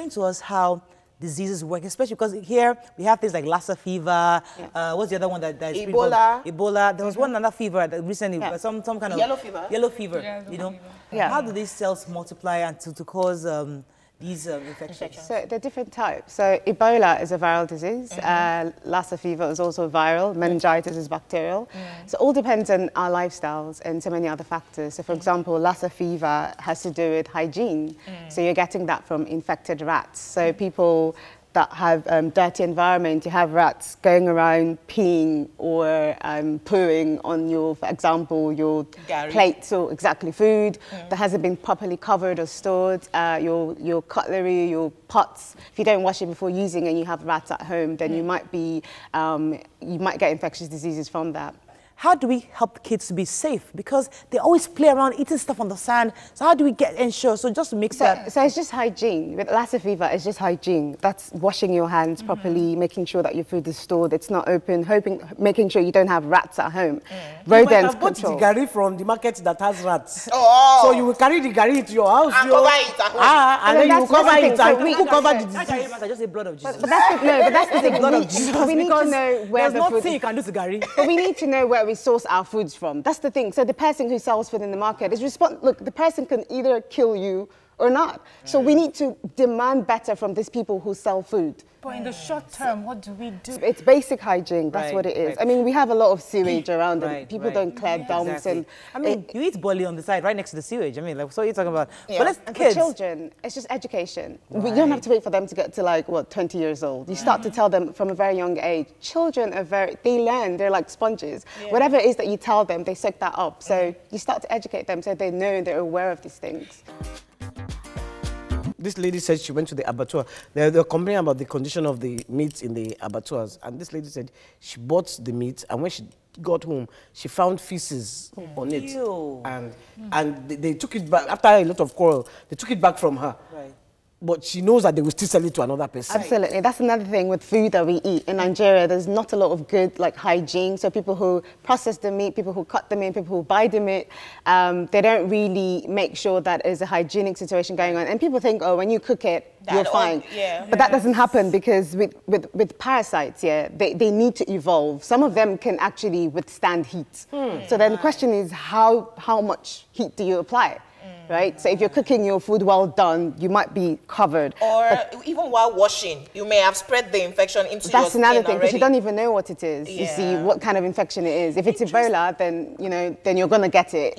explain to us how diseases work, especially because here we have things like Lassa fever. What's the other one that is Ebola? Ebola. There was one another fever that recently, some kind of yellow fever. Yellow fever. You know, how do these cells multiply and to cause these infections? So they're different types. So Ebola is a viral disease. Lassa fever is also viral. Meningitis is bacterial. So it all depends on our lifestyles and so many other factors. So for example, Lassa fever has to do with hygiene. So you're getting that from infected rats. So people that have dirty environment, you have rats going around peeing or pooing on your, for example, your plates or exactly food that hasn't been properly covered or stored, your cutlery, your pots. If you don't wash it before using and you have rats at home, then you might be, you might get infectious diseases from that. How do we help kids to be safe? Because they always play around eating stuff on the sand. So how do we ensure? So just mix that. So it's just hygiene. With Lassa fever, it's just hygiene. That's washing your hands properly, making sure that your food is stored, it's not open, making sure you don't have rats at home. Rodents control. You might have bought the gari from the market that has rats. So you will carry the gari into your house. And cover it at home. And then you will cover it. And people cover the disease. I just say blood of Jesus. But that's the thing. Blood of Jesus. We need to know where there's the food. nothing you can do to gari. But we need to know where we source our foods from. That's the thing. So the person who sells food in the market is look, the person can either kill you or not. So we need to demand better from these people who sell food. But in the short term, what do we do? It's basic hygiene. That's what it is. I mean, we have a lot of sewage around and people don't clear dumps. And I mean, you eat bully on the side right next to the sewage. I mean, like, so you're talking about. But for children, it's just education. You don't have to wait for them to get to like, what, 20 years old. You start to tell them from a very young age. Children are they learn, they're like sponges. Whatever it is that you tell them, they soak that up. So you start to educate them so they know, they're aware of these things. This lady said she went to the abattoir. They were complaining about the condition of the meat in the abattoirs. And this lady said she bought the meat, and when she got home, she found feces on it. Ew. And they took it back, after a lot of quarrel, they took it back from her. But she knows that they will still sell it to another person. Absolutely. That's another thing with food that we eat. In Nigeria, there's not a lot of good hygiene. So people who process the meat, people who cut the meat, people who buy the meat, they don't really make sure that there's a hygienic situation going on. And people think, oh, when you cook it, you're fine. But that doesn't happen because with parasites, they need to evolve. Some of them can actually withstand heat. So then the question is, how much heat do you apply? Right? So if you're cooking your food well done, you might be covered. Or even while washing, you may have spread the infection into your skin. That's another thing, because you don't even know what it is. You see what kind of infection it is. If it's Ebola, then, then you're going to get it.